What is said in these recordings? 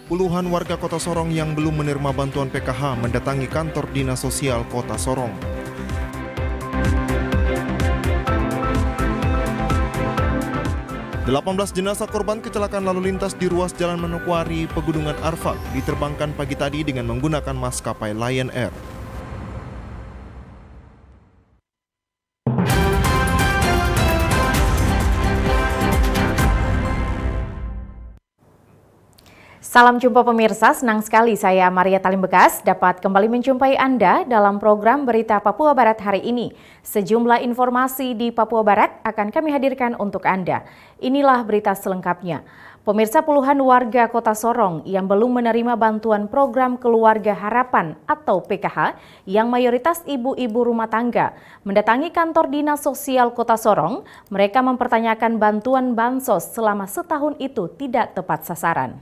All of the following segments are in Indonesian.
Puluhan warga Kota Sorong yang belum menerima bantuan PKH mendatangi kantor Dinas Sosial Kota Sorong. Delapan belas jenazah korban kecelakaan lalu lintas di ruas Jalan Manokwari, Pegunungan Arfak diterbangkan pagi tadi dengan menggunakan maskapai Lion Air. Salam jumpa pemirsa, senang sekali saya Maria Talim Bekas dapat kembali menjumpai Anda dalam program Berita Papua Barat hari ini. Sejumlah informasi di Papua Barat akan kami hadirkan untuk Anda. Inilah berita selengkapnya. Pemirsa, puluhan warga Kota Sorong yang belum menerima bantuan program Keluarga Harapan atau PKH yang mayoritas ibu-ibu rumah tangga mendatangi kantor Dinas Sosial Kota Sorong. Mereka mempertanyakan bantuan bansos selama setahun itu tidak tepat sasaran.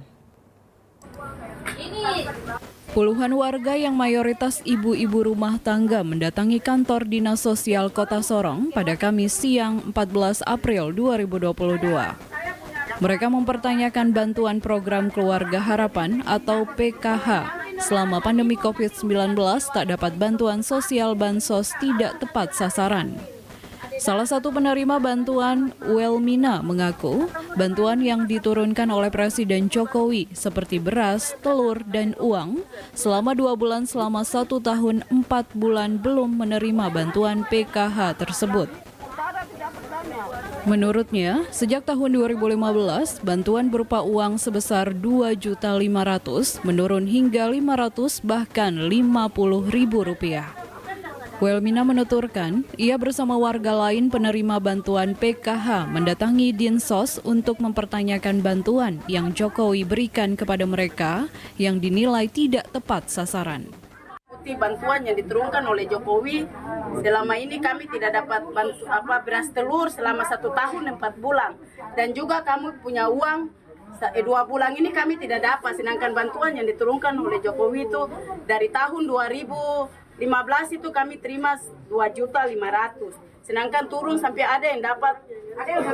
Puluhan warga yang mayoritas ibu-ibu rumah tangga mendatangi kantor Dinas Sosial Kota Sorong pada Kamis siang 14 April 2022. Mereka mempertanyakan bantuan program Keluarga Harapan atau PKH. Selama pandemi COVID-19 tak dapat bantuan sosial bansos tidak tepat sasaran. Salah satu penerima bantuan, Welmina, mengaku bantuan yang diturunkan oleh Presiden Jokowi seperti beras, telur, dan uang selama 2 bulan selama 1 tahun 4 bulan belum menerima bantuan PKH tersebut. Menurutnya, sejak tahun 2015, bantuan berupa uang sebesar Rp2.500.000 menurun hingga Rp500 bahkan Rp50.000. Welmina menuturkan, ia bersama warga lain penerima bantuan PKH mendatangi Dinsos untuk mempertanyakan bantuan yang Jokowi berikan kepada mereka yang dinilai tidak tepat sasaran. Bantuan yang diturunkan oleh Jokowi, selama ini kami tidak dapat beras telur selama 1 tahun 4 bulan. Dan juga kami punya uang 2 bulan ini kami tidak dapat, sedangkan bantuan yang diturunkan oleh Jokowi itu dari tahun 2015 itu kami terima 2.500.000. Sedangkan turun sampai ada yang dapat 800,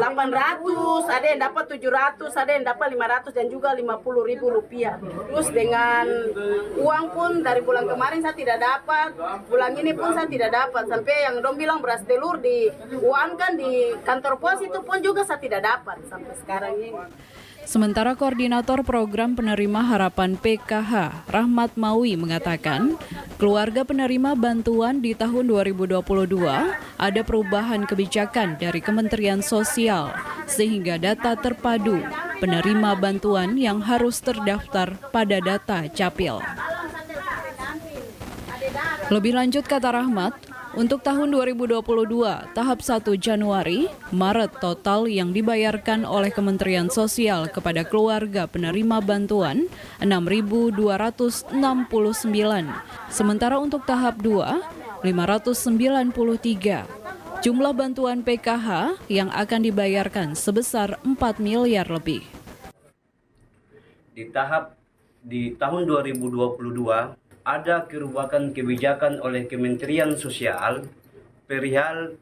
ada yang dapat 700, ada yang dapat 500 dan juga Rp50.000. Terus dengan uang pun dari bulan kemarin saya tidak dapat, bulan ini pun saya tidak dapat. Sampai yang dong bilang beras telur di uangkan di kantor pos itu pun juga saya tidak dapat sampai sekarang ini. Sementara Koordinator Program Penerima Harapan PKH, Rahmat Mawi, mengatakan keluarga penerima bantuan di tahun 2022 ada perubahan kebijakan dari Kementerian Sosial sehingga data terpadu penerima bantuan yang harus terdaftar pada data Capil. Lebih lanjut, kata Rahmat, untuk tahun 2022, tahap 1 Januari, Maret total yang dibayarkan oleh Kementerian Sosial kepada keluarga penerima bantuan 6.269. Sementara untuk tahap 2, 593. Jumlah bantuan PKH yang akan dibayarkan sebesar 4 miliar lebih. Di tahun 2022, ada perubahan kebijakan oleh Kementerian Sosial perihal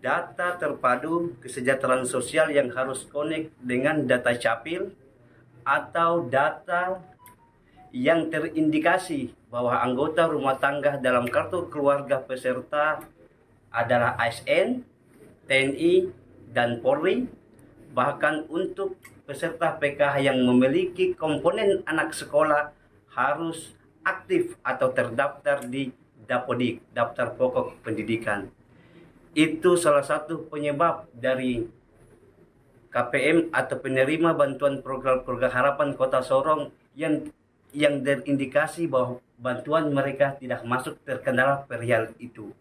data terpadu kesejahteraan sosial yang harus connect dengan data Capil atau data yang terindikasi bahwa anggota rumah tangga dalam kartu keluarga peserta adalah ASN, TNI, dan Polri. Bahkan untuk peserta PKH yang memiliki komponen anak sekolah harus aktif atau terdaftar di Dapodik, Daftar Pokok Pendidikan. Itu salah satu penyebab dari KPM atau penerima bantuan program Keluarga Harapan Kota Sorong yang terindikasi bahwa bantuan mereka tidak masuk terkendala perihal itu.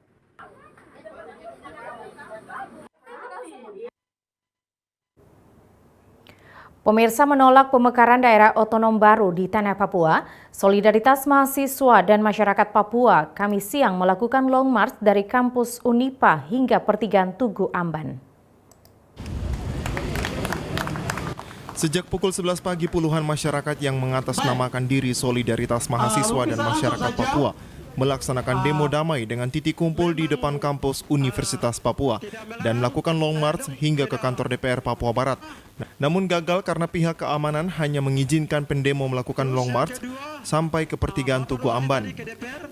Pemirsa, menolak pemekaran daerah otonom baru di Tanah Papua, Solidaritas Mahasiswa dan Masyarakat Papua Kamis siang melakukan long march dari kampus Unipa hingga pertigaan Tugu Amban. Sejak pukul 11 pagi, puluhan masyarakat yang mengatasnamakan diri Solidaritas Mahasiswa dan Masyarakat Papua melaksanakan demo damai dengan titik kumpul di depan kampus Universitas Papua dan melakukan long march hingga ke kantor DPR Papua Barat. Namun gagal karena pihak keamanan hanya mengizinkan pendemo melakukan long march sampai ke pertigaan Tugu Amban.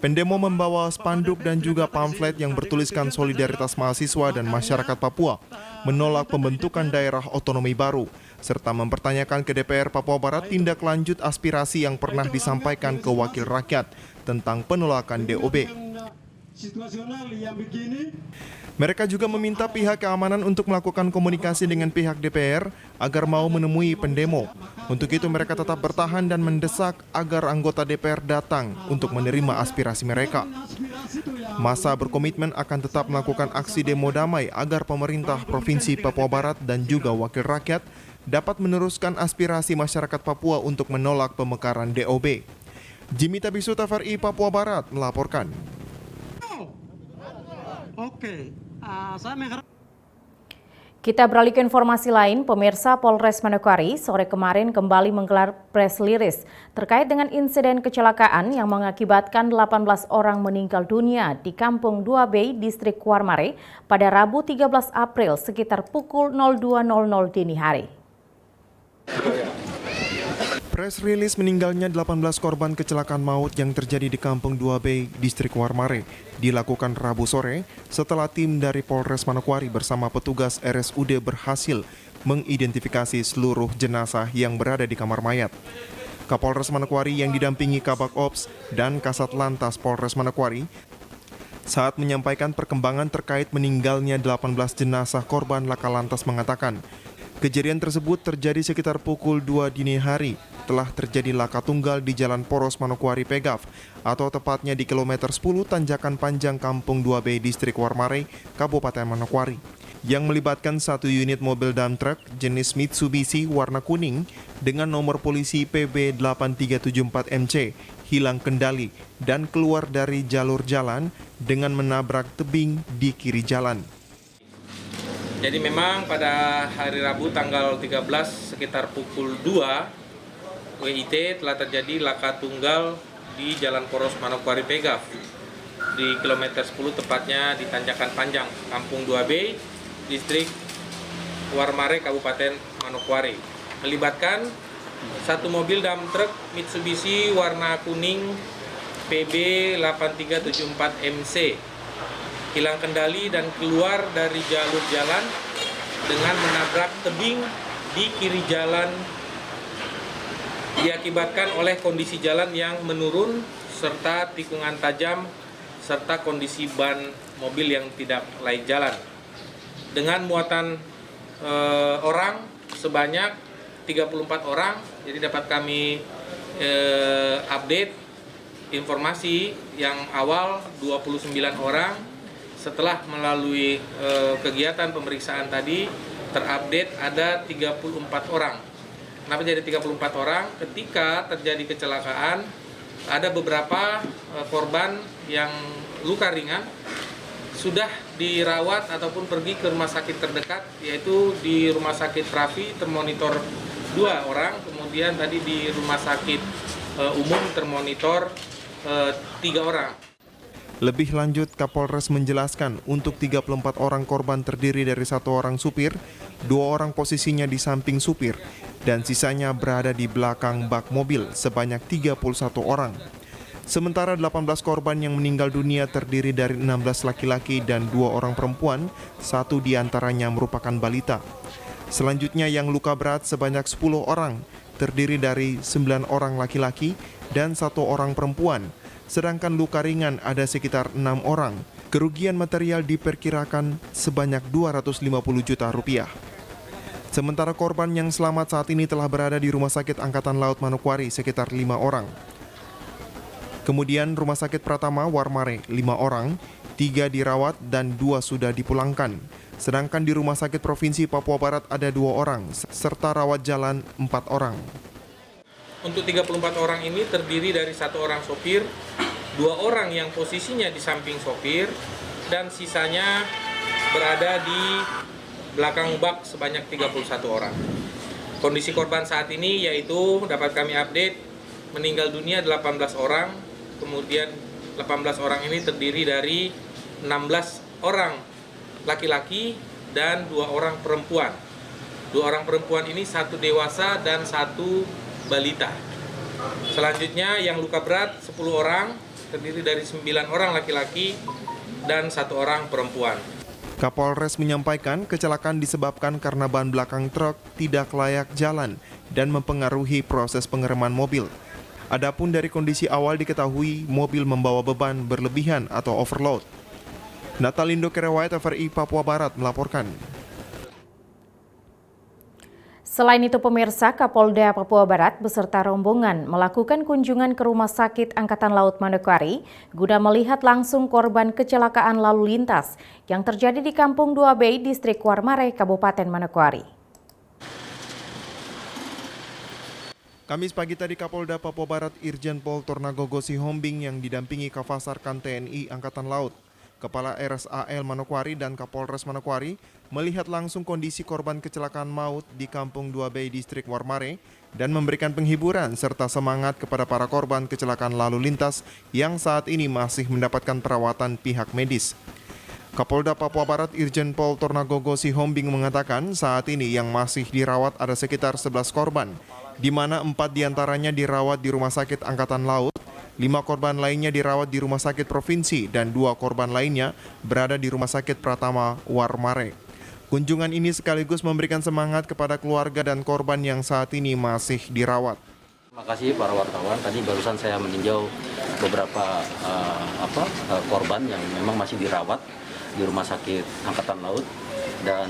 Pendemo membawa spanduk dan juga pamflet yang bertuliskan solidaritas mahasiswa dan masyarakat Papua menolak pembentukan daerah otonomi baru, serta mempertanyakan ke DPR Papua Barat tindak lanjut aspirasi yang pernah disampaikan ke wakil rakyat tentang penolakan DOB. Mereka juga meminta pihak keamanan untuk melakukan komunikasi dengan pihak DPR agar mau menemui pendemo. Untuk itu mereka tetap bertahan dan mendesak agar anggota DPR datang untuk menerima aspirasi mereka. Massa berkomitmen akan tetap melakukan aksi demo damai agar pemerintah Provinsi Papua Barat dan juga wakil rakyat dapat meneruskan aspirasi masyarakat Papua untuk menolak pemekaran DOB. Jimmy Tabisu, TVRI Papua Barat melaporkan. Kita beralih ke informasi lain, pemirsa. Polres Manokwari sore kemarin kembali menggelar press release terkait dengan insiden kecelakaan yang mengakibatkan 18 orang meninggal dunia di Kampung 2B, Distrik Warmare pada Rabu 13 April sekitar pukul 02.00 dini hari. Press release meninggalnya 18 korban kecelakaan maut yang terjadi di Kampung 2B, Distrik Warmare, dilakukan Rabu sore setelah tim dari Polres Manokwari bersama petugas RSUD berhasil mengidentifikasi seluruh jenazah yang berada di kamar mayat. Kapolres Manokwari yang didampingi Kabak Ops dan Kasat Lantas Polres Manokwari saat menyampaikan perkembangan terkait meninggalnya 18 jenazah korban laka lantas mengatakan, kejadian tersebut terjadi sekitar pukul 2 dini hari. Telah terjadi laka tunggal di Jalan Poros Manokwari Pegaf atau tepatnya di kilometer 10 Tanjakan Panjang Kampung 2B Distrik Warmare, Kabupaten Manokwari, yang melibatkan satu unit mobil dump truck jenis Mitsubishi warna kuning dengan nomor polisi PB 8374MC hilang kendali dan keluar dari jalur jalan dengan menabrak tebing di kiri jalan. Jadi memang pada hari Rabu tanggal 13 sekitar pukul 2 WIT telah terjadi laka tunggal di Jalan Poros Manokwari Pegaf di kilometer 10 tepatnya di Tanjakan Panjang, Kampung 2B, Distrik Warmare, Kabupaten Manokwari. Melibatkan satu mobil dump truck Mitsubishi warna kuning PB 8374MC. Hilang kendali dan keluar dari jalur jalan dengan menabrak tebing di kiri jalan diakibatkan oleh kondisi jalan yang menurun serta tikungan tajam serta kondisi ban mobil yang tidak layak jalan. Dengan muatan orang sebanyak 34 orang, jadi dapat kami update informasi yang awal 29 orang. Setelah melalui kegiatan pemeriksaan tadi terupdate ada 34 orang. Kenapa jadi 34 orang? Ketika terjadi kecelakaan, ada beberapa korban yang luka ringan sudah dirawat ataupun pergi ke rumah sakit terdekat, yaitu di Rumah Sakit Rafi termonitor 2 orang, kemudian tadi di Rumah Sakit Umum termonitor 3 orang. Lebih lanjut, Kapolres menjelaskan untuk 34 orang korban terdiri dari 1 orang supir, 2 orang posisinya di samping supir, dan sisanya berada di belakang bak mobil sebanyak 31 orang. Sementara 18 korban yang meninggal dunia terdiri dari 16 laki-laki dan 2 orang perempuan, 1 diantaranya merupakan balita. Selanjutnya yang luka berat sebanyak 10 orang, terdiri dari 9 orang laki-laki dan 1 orang perempuan. Sedangkan luka ringan ada sekitar 6 orang. Kerugian material diperkirakan sebanyak 250 juta rupiah. Sementara korban yang selamat saat ini telah berada di Rumah Sakit Angkatan Laut Manokwari sekitar 5 orang. Kemudian Rumah Sakit Pratama Warmare 5 orang, 3 dirawat dan 2 sudah dipulangkan. Sedangkan di Rumah Sakit Provinsi Papua Barat ada 2 orang, serta rawat jalan 4 orang. Untuk 34 orang ini terdiri dari 1 orang sopir, 2 orang yang posisinya di samping sopir, dan sisanya berada di belakang bak sebanyak 31 orang. Kondisi korban saat ini yaitu dapat kami update meninggal dunia 18 orang, kemudian 18 orang ini terdiri dari 16 orang laki-laki dan 2 orang perempuan. 2 orang perempuan ini 1 dewasa dan 1 balita. Selanjutnya yang luka berat 10 orang, terdiri dari 9 orang laki-laki dan 1 orang perempuan. Kapolres menyampaikan kecelakaan disebabkan karena ban belakang truk tidak layak jalan dan mempengaruhi proses pengereman mobil. Adapun dari kondisi awal diketahui mobil membawa beban berlebihan atau overload. Natalindo Kerewait, TVRI Papua Barat melaporkan. Selain itu, pemirsa, Kapolda Papua Barat beserta rombongan melakukan kunjungan ke Rumah Sakit Angkatan Laut Manokwari guna melihat langsung korban kecelakaan lalu lintas yang terjadi di Kampung 2B, Distrik Warmare, Kabupaten Manokwari. Kamis pagi tadi Kapolda Papua Barat Irjen Pol Tornagogo Sihombing yang didampingi Kavasarkan TNI Angkatan Laut, Kepala RSAL Manokwari dan Kapolres Manokwari melihat langsung kondisi korban kecelakaan maut di Kampung 2B Distrik Warmare dan memberikan penghiburan serta semangat kepada para korban kecelakaan lalu lintas yang saat ini masih mendapatkan perawatan pihak medis. Kapolda Papua Barat Irjen Pol Tornagogo Sihombing mengatakan saat ini yang masih dirawat ada sekitar 11 korban, di mana 4 diantaranya dirawat di Rumah Sakit Angkatan Laut, 5 korban lainnya dirawat di Rumah Sakit Provinsi, dan 2 korban lainnya berada di Rumah Sakit Pratama Warmare. Kunjungan ini sekaligus memberikan semangat kepada keluarga dan korban yang saat ini masih dirawat. Terima kasih para wartawan. Tadi barusan saya meninjau beberapa korban yang memang masih dirawat di Rumah Sakit Angkatan Laut, dan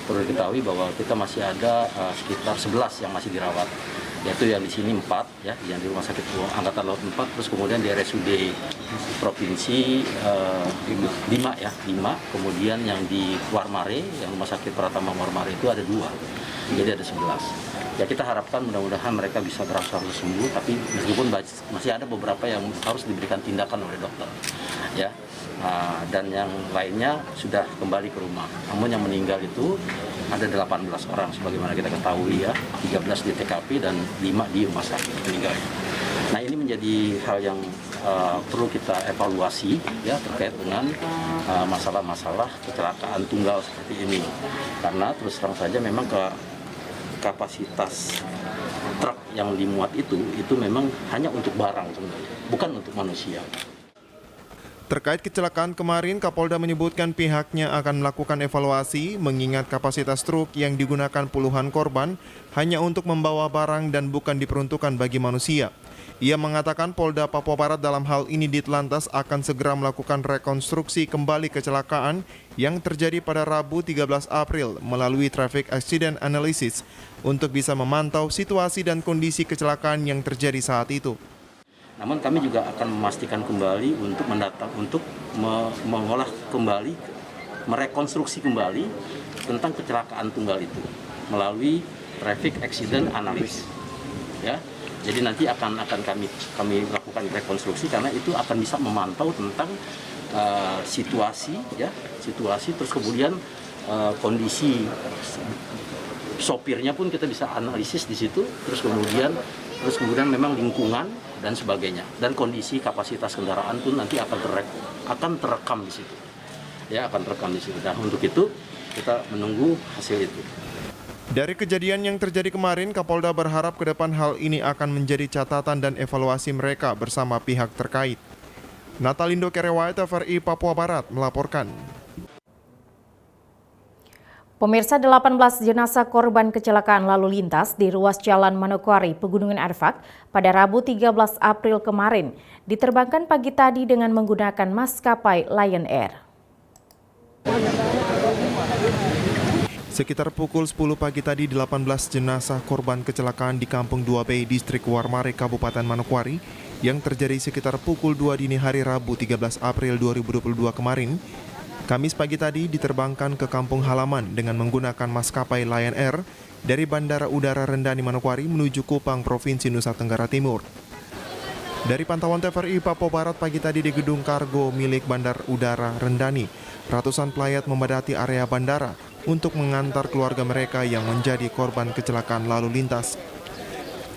perlu diketahui bahwa kita masih ada sekitar 11 yang masih dirawat, yaitu yang di sini 4 ya, yang di Rumah Sakit Angkatan Laut 4, terus kemudian di RSUD Provinsi 5 ya, 5, kemudian yang di Warmare, yang Rumah Sakit Pratama Warmare itu ada 2, jadi ada 11. Ya, kita harapkan mudah-mudahan mereka bisa berangsur sembuh, tapi meskipun masih ada beberapa yang harus diberikan tindakan oleh dokter ya. Dan yang lainnya sudah kembali ke rumah. Namun yang meninggal itu ada 18 orang sebagaimana kita ketahui ya, 13 di TKP dan 5 di rumah sakit meninggalnya. Nah, ini menjadi hal yang perlu kita evaluasi ya, terkait dengan masalah-masalah kecelakaan tunggal seperti ini. Karena terus terang saja memang kapasitas truk yang dimuat itu memang hanya untuk barang sebenarnya, bukan untuk manusia. Terkait kecelakaan kemarin, Kapolda menyebutkan pihaknya akan melakukan evaluasi mengingat kapasitas truk yang digunakan puluhan korban hanya untuk membawa barang dan bukan diperuntukkan bagi manusia. Ia mengatakan Polda Papua Barat dalam hal ini Ditlantas akan segera melakukan rekonstruksi kembali kecelakaan yang terjadi pada Rabu 13 April melalui Traffic Accident Analysis untuk bisa memantau situasi dan kondisi kecelakaan yang terjadi saat itu. Namun kami juga akan memastikan kembali untuk mengolah kembali, merekonstruksi kembali tentang kecelakaan tunggal itu melalui Traffic Accident Analysis. Ya, jadi nanti akan kami lakukan rekonstruksi karena itu akan bisa memantau tentang situasi terus kemudian kondisi sopirnya pun kita bisa analisis di situ, terus kemudian memang lingkungan dan sebagainya, dan kondisi kapasitas kendaraan pun nanti akan terekam di situ. Ya, akan terekam di situ. Dan untuk itu kita menunggu hasil itu. Dari kejadian yang terjadi kemarin, Kapolda berharap ke depan hal ini akan menjadi catatan dan evaluasi mereka bersama pihak terkait. Natalindo Kerewait, TVRI Papua Barat melaporkan. Pemirsa, 18 jenazah korban kecelakaan lalu lintas di ruas Jalan Manokwari, Pegunungan Arfak pada Rabu 13 April kemarin diterbangkan pagi tadi dengan menggunakan maskapai Lion Air. Sekitar pukul 10 pagi tadi, 18 jenazah korban kecelakaan di Kampung 2B Distrik Warmare, Kabupaten Manokwari yang terjadi sekitar pukul 2 dini hari Rabu 13 April 2022 kemarin, Kamis pagi tadi diterbangkan ke kampung halaman dengan menggunakan maskapai Lion Air dari Bandara Udara Rendani Manokwari menuju Kupang, Provinsi Nusa Tenggara Timur. Dari pantauan TVRI Papua Barat pagi tadi di gedung kargo milik Bandar Udara Rendani, ratusan pelayat memadati area bandara untuk mengantar keluarga mereka yang menjadi korban kecelakaan lalu lintas.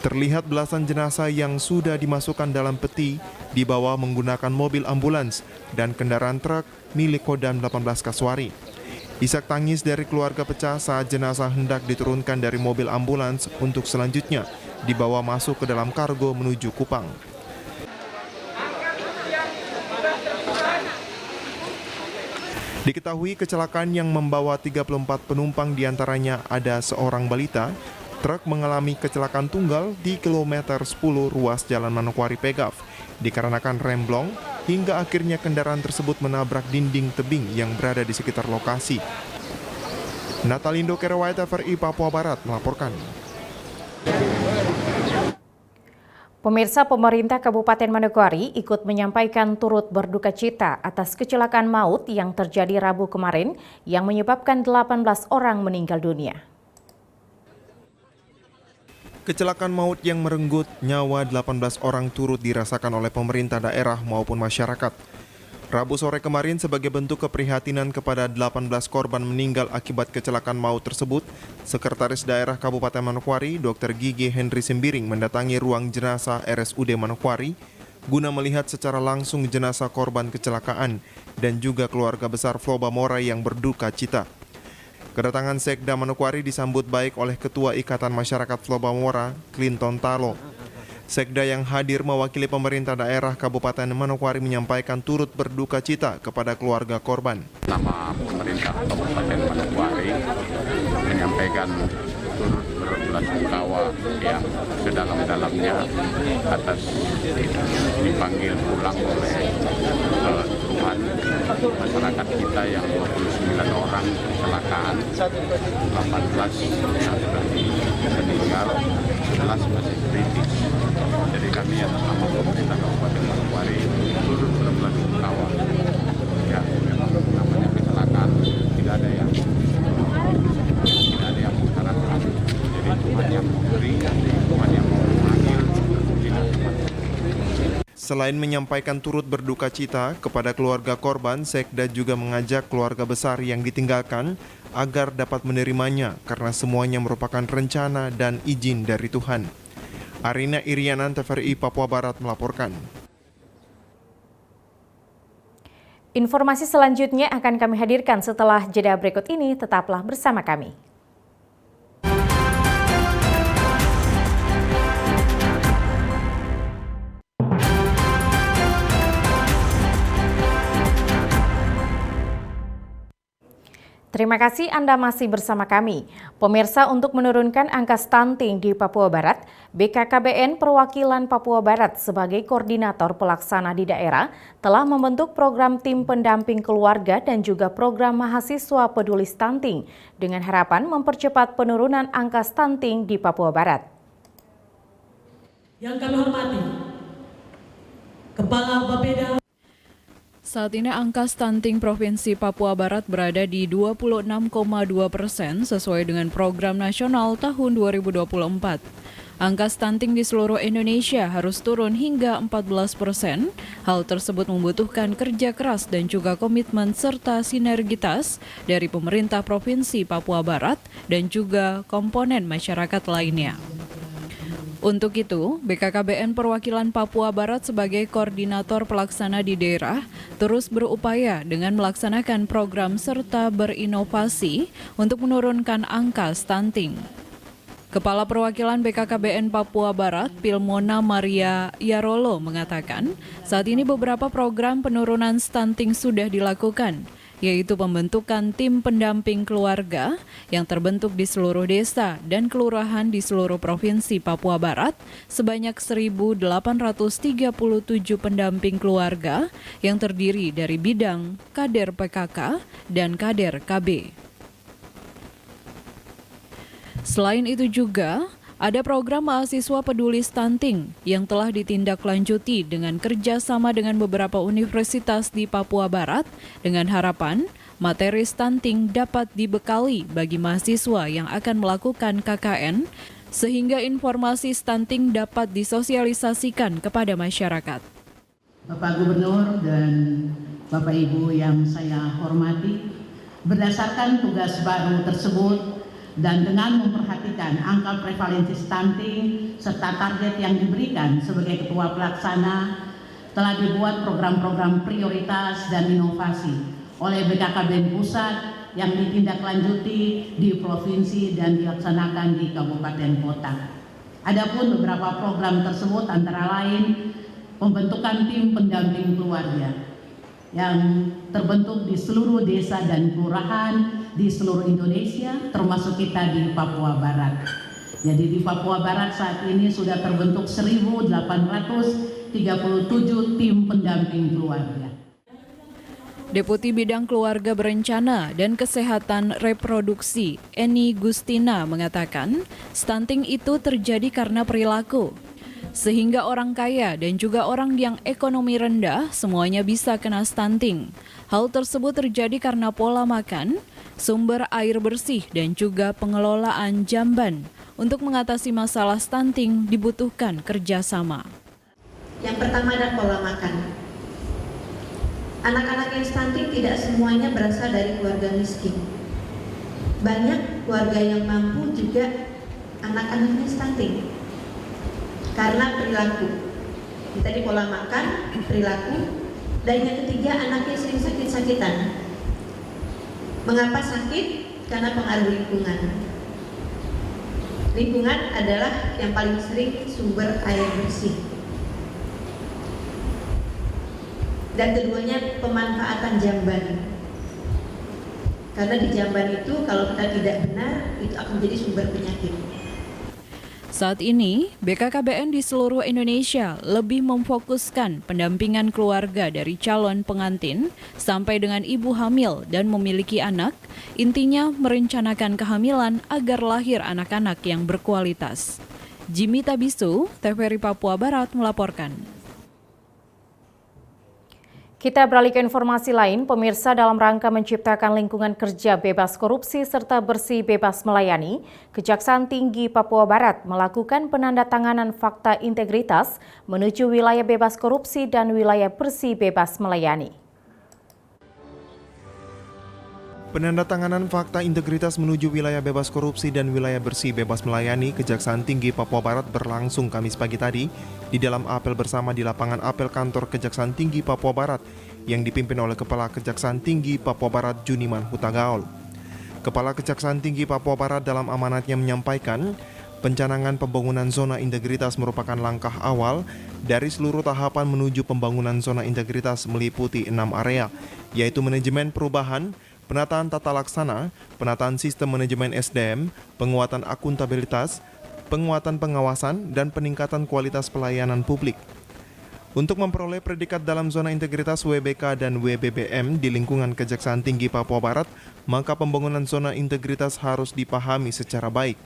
Terlihat belasan jenazah yang sudah dimasukkan dalam peti dibawa menggunakan mobil ambulans dan kendaraan truk milik Kodam 18 Kasuari. Isak tangis dari keluarga pecah saat jenazah hendak diturunkan dari mobil ambulans untuk selanjutnya dibawa masuk ke dalam kargo menuju Kupang. Diketahui kecelakaan yang membawa 34 penumpang diantaranya ada seorang balita, truk mengalami kecelakaan tunggal di kilometer 10 ruas Jalan Manokwari Pegaf dikarenakan remblong hingga akhirnya kendaraan tersebut menabrak dinding tebing yang berada di sekitar lokasi. Natalindo Kerawait TVRI Papua Barat melaporkan. Pemirsa, pemerintah Kabupaten Manokwari ikut menyampaikan turut berduka cita atas kecelakaan maut yang terjadi Rabu kemarin yang menyebabkan 18 orang meninggal dunia. Kecelakaan maut yang merenggut nyawa 18 orang turut dirasakan oleh pemerintah daerah maupun masyarakat. Rabu sore kemarin sebagai bentuk keprihatinan kepada 18 korban meninggal akibat kecelakaan maut tersebut, Sekretaris Daerah Kabupaten Manokwari, Dr. Gigi Henry Sembiring mendatangi ruang jenazah RSUD Manokwari guna melihat secara langsung jenazah korban kecelakaan dan juga keluarga besar Floba Mora yang berduka cita. Kedatangan Sekda Manokwari disambut baik oleh Ketua Ikatan Masyarakat Floba Mora, Clinton Talo. Sekda yang hadir mewakili pemerintah daerah Kabupaten Manokwari menyampaikan turut berduka cita kepada keluarga korban. Nama pemerintah Kabupaten Manokwari menyampaikan turut berbelasungkawa yang sedalam-dalamnya atas dipanggil pulang oleh Tuhan masyarakat kita yang 29 orang kecelakaan, 18 yang sudah meninggal, 11 masih kritis. Jadi kami atas nama pemerintah Kabupaten Manokwari turut berbelasungkawa. Ya, memang namanya kecelakaan tidak ada yang mengharapkan. Jadi Tuhan yang memberi, Tuhan yang memanggil, tidak tepat. Selain menyampaikan turut berduka cita kepada keluarga korban, Sekda juga mengajak keluarga besar yang ditinggalkan agar dapat menerimanya karena semuanya merupakan rencana dan izin dari Tuhan. Arina Irianan, TVRI Papua Barat melaporkan. Informasi selanjutnya akan kami hadirkan setelah jeda berikut ini, tetaplah bersama kami. Terima kasih Anda masih bersama kami. Pemirsa, untuk menurunkan angka stunting di Papua Barat, BKKBN Perwakilan Papua Barat sebagai koordinator pelaksana di daerah telah membentuk program tim pendamping keluarga dan juga program mahasiswa peduli stunting dengan harapan mempercepat penurunan angka stunting di Papua Barat. Yang kami hormati, Kepala Bapeda. Saat ini angka stunting Provinsi Papua Barat berada di 26,2% sesuai dengan program nasional tahun 2024. Angka stunting di seluruh Indonesia harus turun hingga 14%. Hal tersebut membutuhkan kerja keras dan juga komitmen serta sinergitas dari pemerintah Provinsi Papua Barat dan juga komponen masyarakat lainnya. Untuk itu, BKKBN Perwakilan Papua Barat sebagai koordinator pelaksana di daerah terus berupaya dengan melaksanakan program serta berinovasi untuk menurunkan angka stunting. Kepala Perwakilan BKKBN Papua Barat, Pilmona Maria Yarolo mengatakan, saat ini beberapa program penurunan stunting sudah dilakukan, yaitu pembentukan tim pendamping keluarga yang terbentuk di seluruh desa dan kelurahan di seluruh Provinsi Papua Barat sebanyak 1.837 pendamping keluarga yang terdiri dari bidang kader PKK dan kader KB. Selain itu juga ada program mahasiswa peduli stunting yang telah ditindaklanjuti dengan kerjasama dengan beberapa universitas di Papua Barat dengan harapan materi stunting dapat dibekali bagi mahasiswa yang akan melakukan KKN sehingga informasi stunting dapat disosialisasikan kepada masyarakat. Bapak Gubernur dan Bapak Ibu yang saya hormati, berdasarkan tugas baru tersebut dan dengan memperhatikan angka prevalensi stunting serta target yang diberikan sebagai Ketua Pelaksana, telah dibuat program-program prioritas dan inovasi oleh BKKBN Pusat yang ditindaklanjuti di provinsi dan dilaksanakan di kabupaten kota. Adapun beberapa program tersebut antara lain pembentukan tim pendamping keluarga yang terbentuk di seluruh desa dan kelurahan di seluruh Indonesia, termasuk kita di Papua Barat. Jadi di Papua Barat saat ini sudah terbentuk 1.837 tim pendamping keluarga. Deputi Bidang Keluarga Berencana dan Kesehatan Reproduksi, Eni Gustina, mengatakan stunting itu terjadi karena perilaku. Sehingga orang kaya dan juga orang yang ekonomi rendah semuanya bisa kena stunting. Hal tersebut terjadi karena pola makan, sumber air bersih dan juga pengelolaan jamban. Untuk mengatasi masalah stunting dibutuhkan kerjasama. Yang pertama adalah pola makan. Anak-anak yang stunting tidak semuanya berasal dari keluarga miskin. Banyak keluarga yang mampu juga anak-anaknya stunting karena perilaku. Tadi pola makan, perilaku, dan yang ketiga anaknya sering sakit-sakitan. Mengapa sakit? Karena pengaruh lingkungan. Lingkungan adalah yang paling sering sumber air bersih. Dan keduanya pemanfaatan jamban. Karena di jamban itu kalau kita tidak benar itu akan menjadi sumber penyakit. Saat ini, BKKBN di seluruh Indonesia lebih memfokuskan pendampingan keluarga dari calon pengantin sampai dengan ibu hamil dan memiliki anak, intinya merencanakan kehamilan agar lahir anak-anak yang berkualitas. Jimmy Tabisu, TVRI Papua Barat melaporkan. Kita beralih ke informasi lain, pemirsa, dalam rangka menciptakan lingkungan kerja bebas korupsi serta bersih bebas melayani, Kejaksaan Tinggi Papua Barat melakukan penandatanganan fakta integritas menuju wilayah bebas korupsi dan wilayah bersih bebas melayani. Penandatanganan fakta integritas menuju wilayah bebas korupsi dan wilayah bersih bebas melayani Kejaksaan Tinggi Papua Barat berlangsung Kamis pagi tadi di dalam apel bersama di lapangan apel kantor Kejaksaan Tinggi Papua Barat yang dipimpin oleh Kepala Kejaksaan Tinggi Papua Barat Juniman Hutagaol. Kepala Kejaksaan Tinggi Papua Barat dalam amanatnya menyampaikan pencanangan pembangunan zona integritas merupakan langkah awal dari seluruh tahapan menuju pembangunan zona integritas meliputi 6 area, yaitu manajemen perubahan, penataan tata laksana, penataan sistem manajemen SDM, penguatan akuntabilitas, penguatan pengawasan, dan peningkatan kualitas pelayanan publik. Untuk memperoleh predikat dalam zona integritas WBK dan WBBM di lingkungan Kejaksaan Tinggi Papua Barat, maka pembangunan zona integritas harus dipahami secara baik.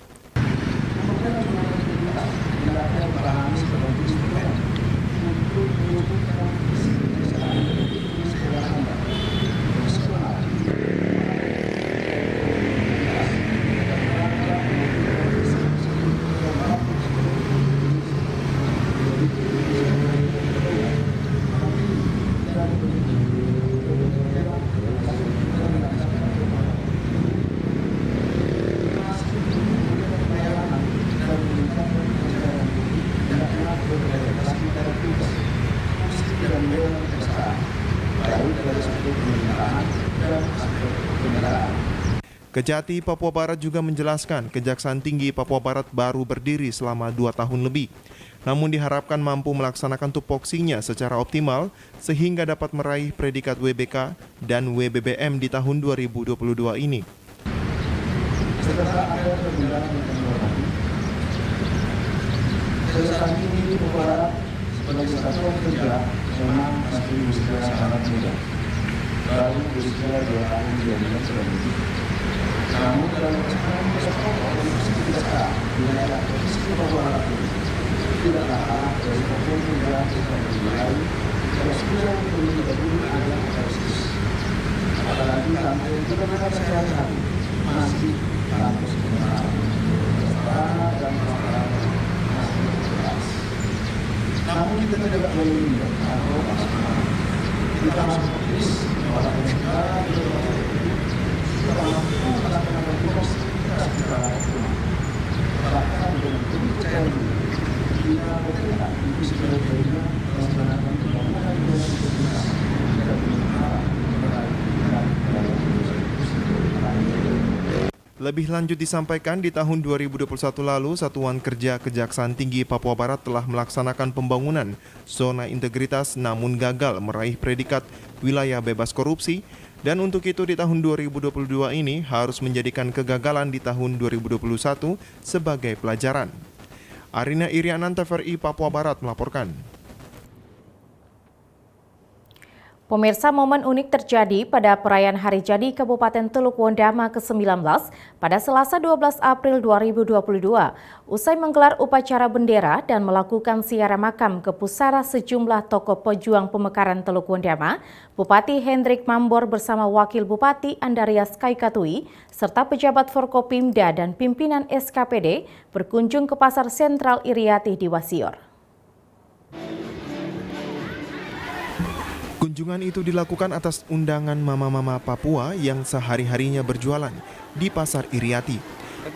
Kejati Papua Barat juga menjelaskan Kejaksaan Tinggi Papua Barat baru berdiri selama 2 tahun lebih. Namun diharapkan mampu melaksanakan tupoksinya secara optimal sehingga dapat meraih predikat WBK dan WBBM di tahun 2022 ini. Setelah ada perbedaan yang menghormati, Kejaksaan Tinggi Papua Barat sebagai satuan kerja memang masih berusia sangat muda, baru berusia 2 tahun 2 bulan sudah lebih. Namun dalam pelaksanaan tugas pokok dan fungsi kejaksaan di wilayah provinsi Papua Barat ini tidak kalah dari apapun program yang dimulai kalau sekiranya perlu diberi ada proses. Apalagi sampai kebenaran sehari-hari masih harus benar, sarana dan prasarana masih terbatas. Namun kita tidak boleh meninggal atau masalah. Kita harus optimis bahwa negara kita mampu melaksanakan tugas kita secara optimal. Bahkan dengan kepercayaan diri, kita berkenan bisa berbeda melaksanakan pembangunan Lebih lanjut disampaikan, di tahun 2021 lalu, Satuan Kerja Kejaksaan Tinggi Papua Barat telah melaksanakan pembangunan zona integritas namun gagal meraih predikat wilayah bebas korupsi, dan untuk itu di tahun 2022 ini harus menjadikan kegagalan di tahun 2021 sebagai pelajaran. Arina Irianan, TVRI Papua Barat melaporkan. Pemirsa, momen unik terjadi pada perayaan Hari Jadi Kabupaten Teluk Wondama ke-19 pada Selasa 12 April 2022. Usai menggelar upacara bendera dan melakukan ziarah makam ke pusara sejumlah tokoh pejuang pemekaran Teluk Wondama, Bupati Hendrik Mambor bersama Wakil Bupati Andarias Kaikatui serta pejabat Forkopimda dan pimpinan SKPD berkunjung ke Pasar Sentral Iriati di Wasior. Kunjungan itu dilakukan atas undangan mama-mama Papua yang sehari-harinya berjualan di Pasar Iriati.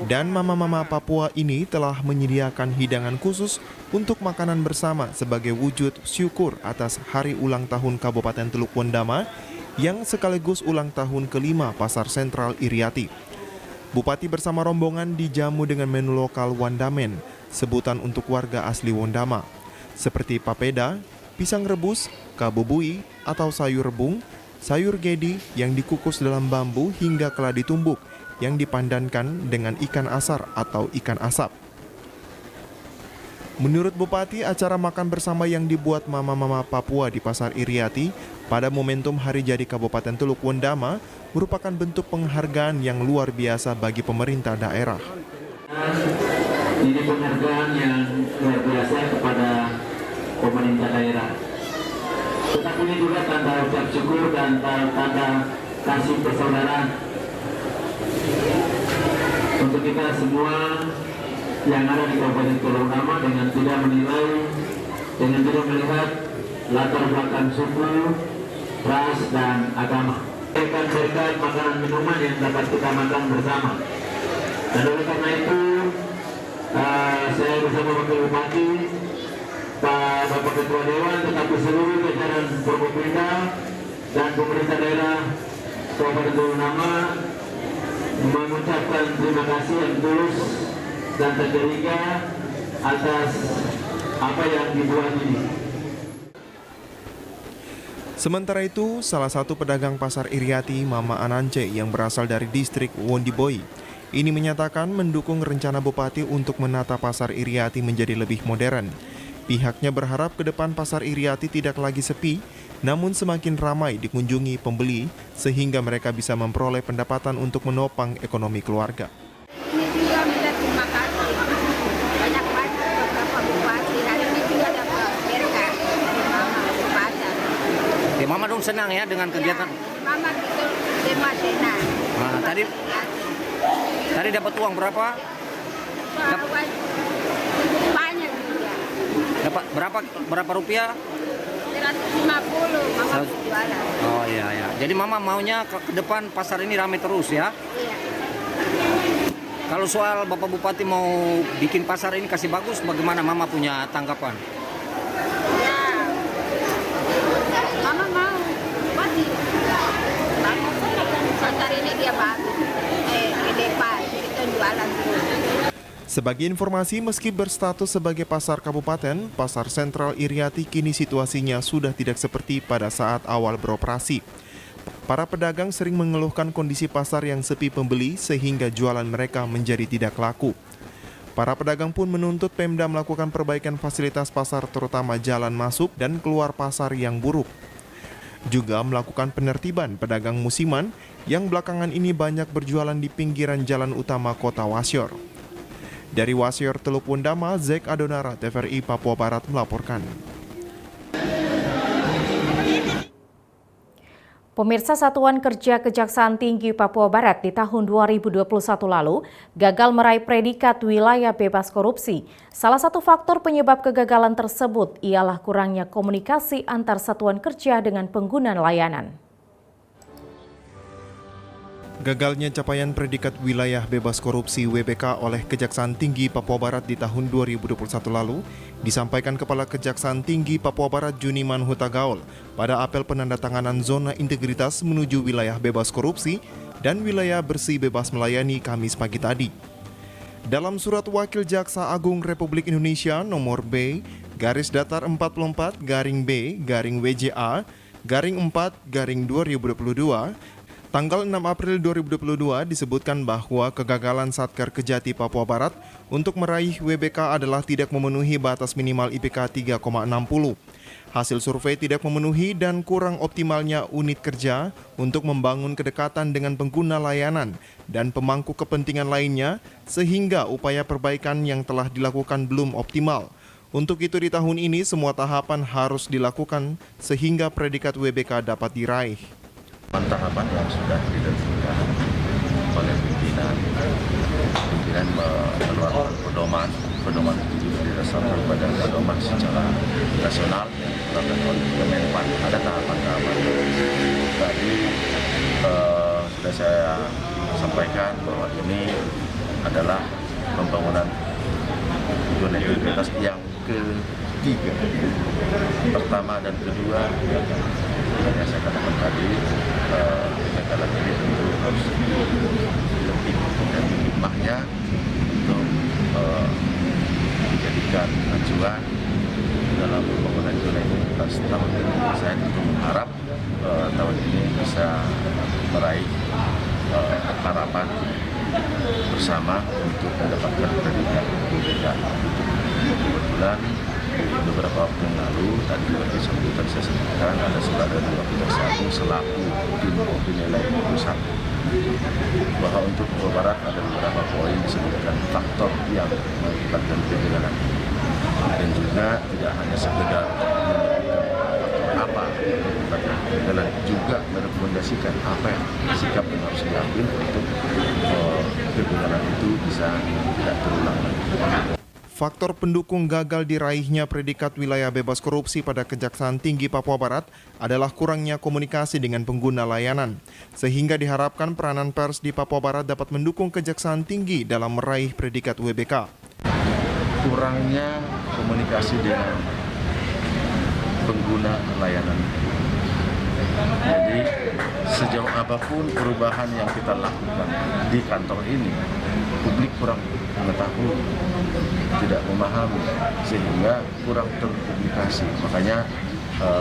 Dan mama-mama Papua ini telah menyediakan hidangan khusus untuk makanan bersama sebagai wujud syukur atas hari ulang tahun Kabupaten Teluk Wondama yang sekaligus ulang tahun ke-5 Pasar Sentral Iriati. Bupati bersama rombongan dijamu dengan menu lokal Wandamen, sebutan untuk warga asli Wondama, seperti papeda, pisang rebus, kabubui atau sayur rebung, sayur gedi yang dikukus dalam bambu hingga keladi tumbuk yang dipandankan dengan ikan asar atau ikan asap. Menurut Bupati, acara makan bersama yang dibuat mama-mama Papua di Pasar Iriati pada momentum Hari Jadi Kabupaten Teluk Wondama merupakan bentuk penghargaan yang luar biasa bagi pemerintah daerah. Ini penghargaan yang luar biasa kepada pemerintah daerah. Tetapi ini juga tanda ucap syukur dan tanda kasih persaudaraan untuk kita semua yang ada di Kabupaten Teluk Wondama dengan tidak menilai, dengan tidak melihat latar belakang suku, ras dan agama. Akan berkat makanan minuman yang dapat kita makan bersama. Dan oleh karena itu, saya bersama Wakil Bupati, Pak Bapak Ketua Dewan, tetapi seluruh jajaran Forkopimda dan pemerintah daerah Kabupaten Teluk Wondama mengucapkan terima kasih yang tulus dan tak terhingga atas apa yang dibuat ini. Sementara itu, salah satu pedagang Pasar Iriati, Mama Anance yang berasal dari distrik Wondiboi, ini menyatakan mendukung rencana Bupati untuk menata Pasar Iriati menjadi lebih modern. Pihaknya berharap ke depan Pasar Iriati tidak lagi sepi, namun semakin ramai dikunjungi pembeli sehingga mereka bisa memperoleh pendapatan untuk menopang ekonomi keluarga. Ini juga minta terima kasih banyak-banyak beberapa bupati. Hari ini juga dapat berkah dari Mama di pasar. Mama dong senang ya dengan kegiatan. Ya, Mama itu terima senang. Nah, tadi dapat uang berapa? Banyak juga. Dapat berapa rupiah? 150 Mama jualan. Oh iya ya. Jadi Mama maunya ke depan pasar ini ramai terus ya? Iya. Kalau soal Bapak Bupati mau bikin pasar ini kasih bagus, bagaimana Mama punya tanggapan? Ya. Mama mau Bupati. Pasar ini dia bagus. Di depan kita jualan terus. Sebagai informasi, meski berstatus sebagai pasar kabupaten, Pasar Sentral Iriati kini situasinya sudah tidak seperti pada saat awal beroperasi. Para pedagang sering mengeluhkan kondisi pasar yang sepi pembeli sehingga jualan mereka menjadi tidak laku. Para pedagang pun menuntut Pemda melakukan perbaikan fasilitas pasar terutama jalan masuk dan keluar pasar yang buruk. Juga melakukan penertiban pedagang musiman yang belakangan ini banyak berjualan di pinggiran jalan utama kota Wasior. Dari Wasior Teluk Wondama, Zek Adonara, TVRI Papua Barat melaporkan. Pemirsa, Satuan Kerja Kejaksaan Tinggi Papua Barat di tahun 2021 lalu gagal meraih predikat wilayah bebas korupsi. Salah satu faktor penyebab kegagalan tersebut ialah kurangnya komunikasi antar satuan kerja dengan pengguna layanan. Gagalnya capaian predikat wilayah bebas korupsi WBK oleh Kejaksaan Tinggi Papua Barat di tahun 2021 lalu disampaikan Kepala Kejaksaan Tinggi Papua Barat Juniman Hutagaul pada apel penandatanganan zona integritas menuju wilayah bebas korupsi dan wilayah bersih bebas melayani Kamis pagi tadi. Dalam surat Wakil Jaksa Agung Republik Indonesia nomor B/BB-Data-4/WJA-4/2022 tanggal 6 April 2022 disebutkan bahwa kegagalan Satker Kejati Papua Barat untuk meraih WBK adalah tidak memenuhi batas minimal IPK 3,60. Hasil survei tidak memenuhi dan kurang optimalnya unit kerja untuk membangun kedekatan dengan pengguna layanan dan pemangku kepentingan lainnya sehingga upaya perbaikan yang telah dilakukan belum optimal. Untuk itu di tahun ini semua tahapan harus dilakukan sehingga predikat WBK dapat diraih. Tahapan yang sudah ditentukan oleh pimpinan mengeluarkan pedoman itu juga didasarkan pada pedoman secara nasional yang dilakukan oleh Kemenpan. Ada tahapan-tahapan. Tadi sudah saya sampaikan bahwa ini adalah pembangunan tujuan integritas yang ketiga. Pertama dan kedua yang saya katakan tadi, kegagalan ini tentu harus lebih dan hikmahnya untuk dijadikan acuan dalam pembangunan zona integritas tahun ini. Saya tentu mengharap tahun ini bisa meraih harapan bersama untuk mendapatkan predikat WBK. Kebetulan beberapa waktu yang lalu tadi di sambutan saya sebutkan ada sebagai Kejaksaan Agung selaku tim penilai pusat bahwa untuk Papua Barat ada beberapa poin disebutkan faktor yang mengakibatkan kegagalan dan juga tidak hanya sekedar apa menyebabkan kegagalan, juga merekomendasikan apa yang sikap yang harus diambil untuk kegagalan itu bisa tidak terulang lagi. Faktor pendukung gagal diraihnya predikat wilayah bebas korupsi pada Kejaksaan Tinggi Papua Barat adalah kurangnya komunikasi dengan pengguna layanan, sehingga diharapkan peranan pers di Papua Barat dapat mendukung Kejaksaan Tinggi dalam meraih predikat WBK. Kurangnya komunikasi dengan pengguna layanan. Jadi sejauh apapun perubahan yang kita lakukan di kantor ini, publik kurang mengetahui, tidak memahami, sehingga kurang terkomunikasi. Makanya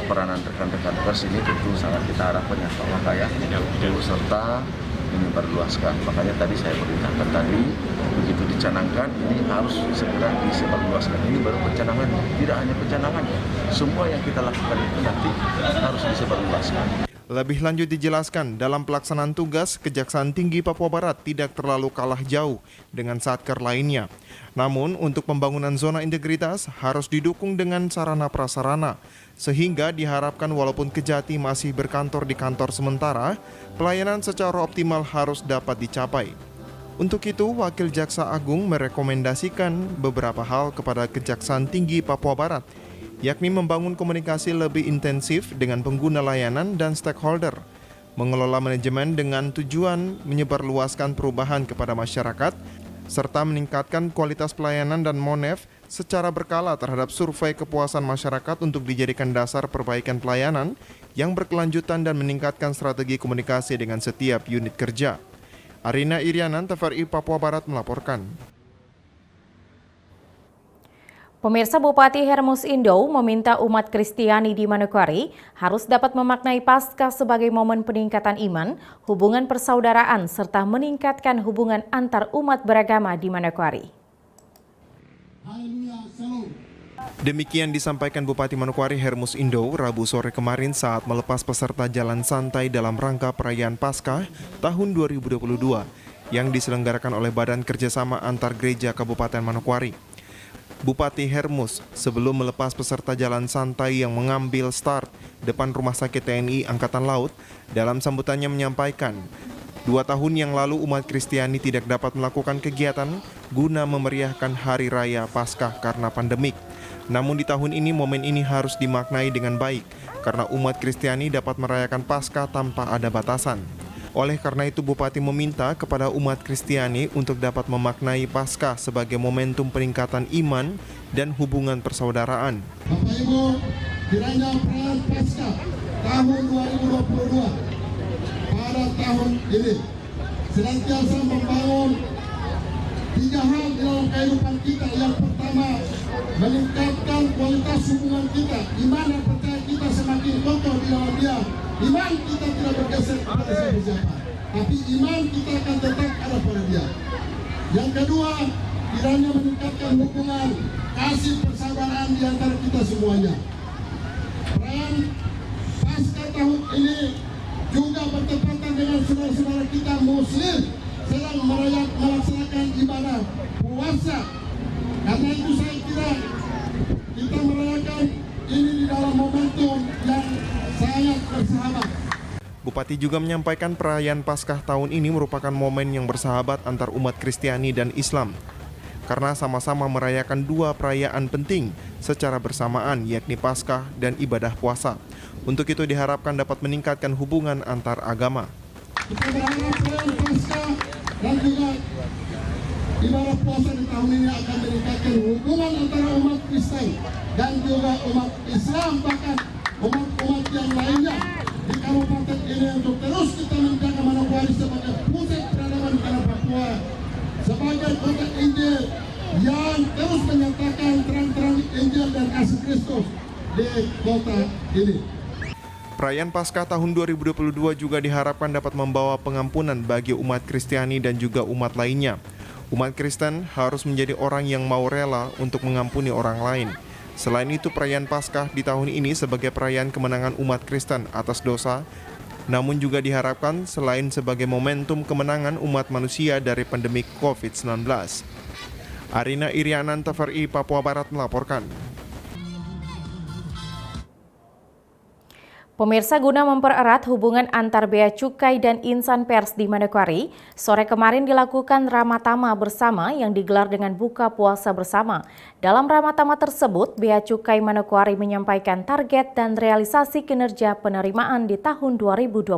peranan rekan-rekan pers ini tentu sangat kita harapkan yang Pak serta menyebarluaskan. Makanya tadi saya perintahkan tadi, begitu dicanangkan, ini harus segera disebarluaskan. Ini baru pencanangan, tidak hanya pencanangan, semua yang kita lakukan itu nanti harus disebarluaskan. Lebih lanjut dijelaskan, dalam pelaksanaan tugas, Kejaksaan Tinggi Papua Barat tidak terlalu kalah jauh dengan satker lainnya. Namun, untuk pembangunan zona integritas harus didukung dengan sarana prasarana, sehingga diharapkan walaupun Kejati masih berkantor di kantor sementara, pelayanan secara optimal harus dapat dicapai. Untuk itu, Wakil Jaksa Agung merekomendasikan beberapa hal kepada Kejaksaan Tinggi Papua Barat, yakni membangun komunikasi lebih intensif dengan pengguna layanan dan stakeholder, mengelola manajemen dengan tujuan menyebarluaskan perubahan kepada masyarakat, serta meningkatkan kualitas pelayanan dan MONEF secara berkala terhadap survei kepuasan masyarakat untuk dijadikan dasar perbaikan pelayanan yang berkelanjutan dan meningkatkan strategi komunikasi dengan setiap unit kerja. Arina Irianan, TVRI Papua Barat melaporkan. Pemirsa, Bupati Hermus Indo meminta umat Kristiani di Manokwari harus dapat memaknai Paskah sebagai momen peningkatan iman, hubungan persaudaraan, serta meningkatkan hubungan antar umat beragama di Manokwari. Demikian disampaikan Bupati Manokwari Hermus Indo Rabu sore kemarin saat melepas peserta jalan santai dalam rangka perayaan Paskah tahun 2022 yang diselenggarakan oleh Badan Kerjasama Antar Gereja Kabupaten Manokwari. Bupati Hermus sebelum melepas peserta jalan santai yang mengambil start depan Rumah Sakit TNI Angkatan Laut, dalam sambutannya menyampaikan, 2 tahun yang lalu umat Kristiani tidak dapat melakukan kegiatan guna memeriahkan Hari Raya Paskah karena pandemik. Namun di tahun ini momen ini harus dimaknai dengan baik karena umat Kristiani dapat merayakan Paskah tanpa ada batasan. Oleh karena itu Bupati meminta kepada umat Kristiani untuk dapat memaknai Paskah sebagai momentum peningkatan iman dan hubungan persaudaraan. Bapak Ibu, kiranya perayaan Paskah tahun 2022 pada tahun ini senantiasa membangun 3 hal di dalam kehidupan kita. Yang pertama, meningkatkan kualitas hubungan kita. Iman dan percaya kita semakin kokoh di dalam Dia. Iman kita tidak bergeser kepada siapa-siapa, tapi iman kita akan tetap ada pada Dia. Yang kedua, kiranya meningkatkan hubungan kasih persabaran di antara kita semuanya. Perayaan Paskah tahun ini juga bertepatan dengan saudara-saudara kita Muslim sedang melaksanakan ibadah puasa. Karena itu saya kira kita merayakan ini di dalam momentum yang sangat bersahabat. Bupati juga menyampaikan perayaan Paskah tahun ini merupakan momen yang bersahabat antar umat Kristiani dan Islam, karena sama-sama merayakan 2 perayaan penting secara bersamaan, yakni Paskah dan ibadah puasa. Untuk itu diharapkan dapat meningkatkan hubungan antar agama. Kita berharap perayaan Paskah dan juga ibadah puasa di tahun ini akan meningkatkan hubungan antara umat Kristen dan juga umat Islam, bahkan umat-umat yang lainnya di kabupaten ini, untuk terus kita menjaga Manokwari sebagai pusat peradaban di tanah Papua, sebagai kota Injil yang terus menyatakan terang-terang Injil dan kasih Kristus di kota ini. Perayaan Paskah tahun 2022 juga diharapkan dapat membawa pengampunan bagi umat Kristiani dan juga umat lainnya. Umat Kristen harus menjadi orang yang mau rela untuk mengampuni orang lain. Selain itu, perayaan Paskah di tahun ini sebagai perayaan kemenangan umat Kristen atas dosa, namun juga diharapkan selain sebagai momentum kemenangan umat manusia dari pandemi COVID-19. Arina Irianan, TVRI Papua Barat melaporkan. Pemirsa, guna mempererat hubungan antar Bea Cukai dan insan pers di Manokwari, sore kemarin dilakukan Ramatama bersama yang digelar dengan buka puasa bersama. Dalam Ramatama tersebut, Bea Cukai Manokwari menyampaikan target dan realisasi kinerja penerimaan di tahun 2022.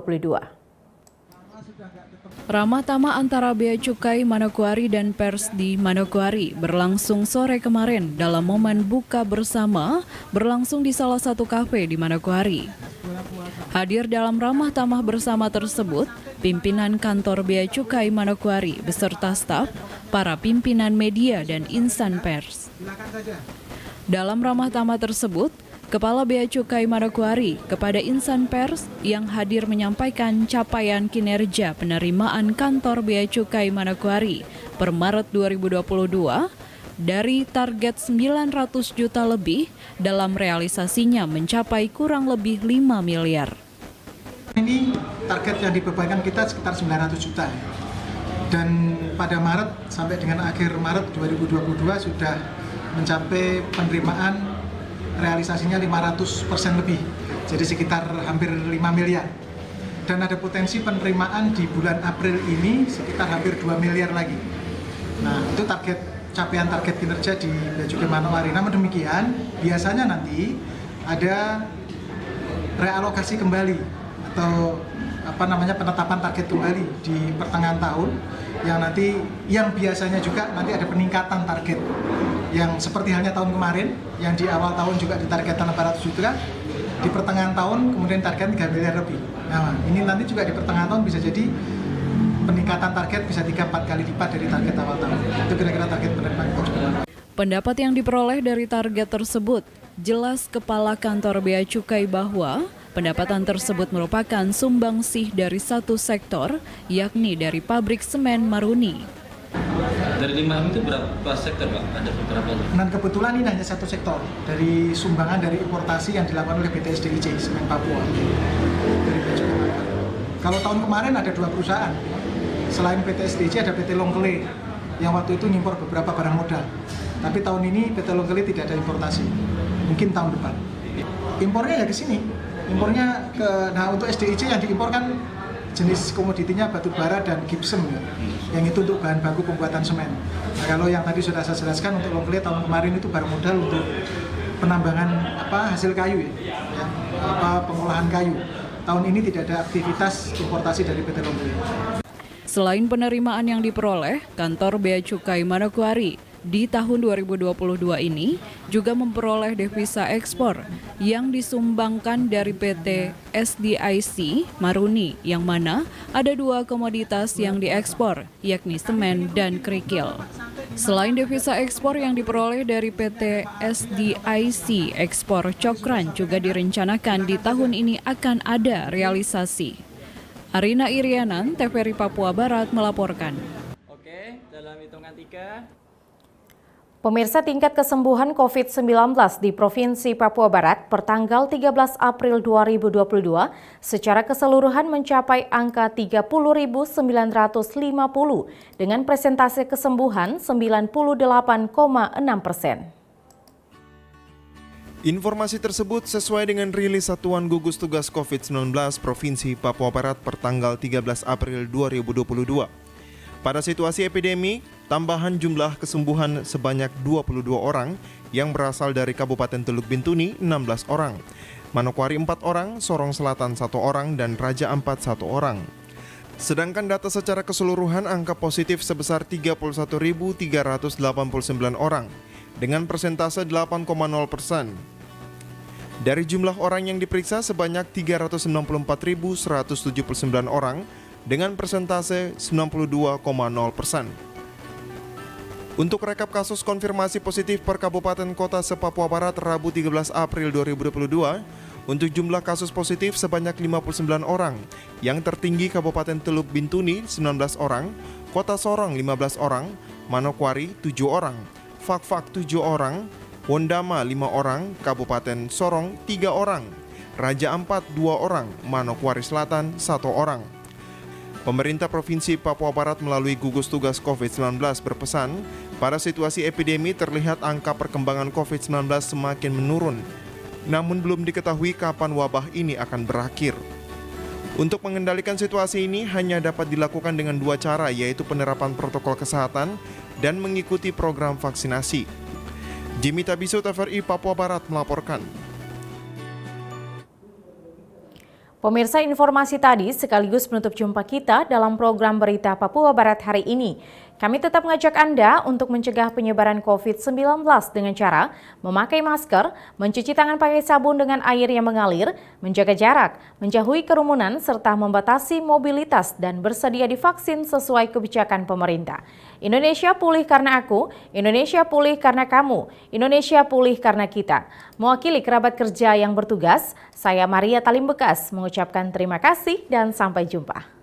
Ramatama antara Bea Cukai Manokwari dan pers di Manokwari berlangsung sore kemarin dalam momen buka bersama berlangsung di salah satu kafe di Manokwari. Hadir dalam ramah tamah bersama tersebut, pimpinan kantor Bea Cukai Manokwari beserta staf, para pimpinan media dan insan pers. Dalam ramah tamah tersebut, Kepala Bea Cukai Manokwari kepada insan pers yang hadir menyampaikan capaian kinerja penerimaan kantor Bea Cukai Manokwari per Maret 2022 dari target 900 juta lebih dalam realisasinya mencapai kurang lebih 5 miliar. Ini target yang dibebankan kita sekitar 900 juta. Dan pada Maret sampai dengan akhir Maret 2022 sudah mencapai penerimaan realisasinya 500% lebih, jadi sekitar hampir 5 miliar. Dan ada potensi penerimaan di bulan April ini sekitar hampir 2 miliar lagi. Nah, itu capaian target kinerja di Bea Cukai Manokwari. Namun demikian, biasanya nanti ada realokasi kembali atau penetapan target kembali di pertengahan tahun yang biasanya juga nanti ada peningkatan target yang seperti halnya tahun kemarin yang di awal tahun juga ditargetkan 400 juta, di pertengahan tahun kemudian target 3 miliar lebih. Nah, ini nanti juga di pertengahan tahun bisa jadi peningkatan target bisa 3-4 kali lipat dari target awal tahun. Itu kira-kira target penerimaan. Pendapat yang diperoleh dari target tersebut, jelas Kepala Kantor Bea Cukai bahwa pendapatan tersebut merupakan sumbangsih dari satu sektor, yakni dari pabrik semen Maruni. Dari 5 itu berapa sektor, Pak? Ada beberapa? Dan kebetulan ini hanya satu sektor dari sumbangan dari importasi yang dilakukan oleh PT SDIC, Semen Papua. Kalau tahun kemarin ada 2 perusahaan. Selain PT SDIC ada PT Longkele yang waktu itu ngimpor beberapa barang modal. Tapi tahun ini PT Longkele tidak ada importasi. Mungkin tahun depan. Impornya ya ke sini. Impornya untuk SDIC yang diimpor kan jenis komoditinya batu bara dan gypsum ya. Yang itu untuk bahan baku pembuatan semen. Nah, kalau yang tadi sudah saya jelaskan untuk Longkele tahun kemarin itu barang modal untuk penambangan hasil kayu ya. Pengolahan kayu. Tahun ini tidak ada aktivitas importasi dari PT Longkele. Selain penerimaan yang diperoleh, kantor Bea Cukai Manokwari di tahun 2022 ini juga memperoleh devisa ekspor yang disumbangkan dari PT SDIC Maruni, yang mana ada 2 komoditas yang diekspor, yakni semen dan kerikil. Selain devisa ekspor yang diperoleh dari PT SDIC, ekspor cokran juga direncanakan di tahun ini akan ada realisasi. Arina Irianan, TVRI Papua Barat melaporkan. Oke, dalam hitungan 3. Pemirsa, tingkat kesembuhan COVID-19 di Provinsi Papua Barat pertanggal 13 April 2022 secara keseluruhan mencapai angka 30.950 dengan persentase kesembuhan 98,6%. Informasi tersebut sesuai dengan rilis Satuan Gugus Tugas COVID-19 Provinsi Papua Barat pertanggal 13 April 2022. Pada situasi epidemi, tambahan jumlah kesembuhan sebanyak 22 orang yang berasal dari Kabupaten Teluk Bintuni 16 orang, Manokwari 4 orang, Sorong Selatan 1 orang, dan Raja Ampat 1 orang. Sedangkan data secara keseluruhan angka positif sebesar 31.389 orang dengan persentase 8,0%. Dari jumlah orang yang diperiksa sebanyak 394.179 orang dengan persentase 92,0%. Untuk rekap kasus konfirmasi positif per kabupaten kota se-Papua Barat Rabu 13 April 2022, untuk jumlah kasus positif sebanyak 59 orang, yang tertinggi Kabupaten Teluk Bintuni 19 orang, Kota Sorong 15 orang, Manokwari 7 orang, Fakfak 7 orang, Wondama 5 orang, Kabupaten Sorong 3 orang, Raja Ampat 2 orang, Manokwari Selatan 1 orang. Pemerintah Provinsi Papua Barat melalui gugus tugas COVID-19 berpesan, pada situasi epidemi terlihat angka perkembangan COVID-19 semakin menurun, namun belum diketahui kapan wabah ini akan berakhir. Untuk mengendalikan situasi ini hanya dapat dilakukan dengan 2 cara, yaitu penerapan protokol kesehatan dan mengikuti program vaksinasi. Jimmy Tabiso, TVRI Papua Barat melaporkan. Pemirsa, informasi tadi sekaligus menutup jumpa kita dalam program Berita Papua Barat hari ini. Kami tetap mengajak Anda untuk mencegah penyebaran COVID-19 dengan cara memakai masker, mencuci tangan pakai sabun dengan air yang mengalir, menjaga jarak, menjauhi kerumunan, serta membatasi mobilitas dan bersedia divaksin sesuai kebijakan pemerintah. Indonesia pulih karena aku, Indonesia pulih karena kamu, Indonesia pulih karena kita. Mewakili kerabat kerja yang bertugas, saya Maria Talim Bekas mengucapkan terima kasih dan sampai jumpa.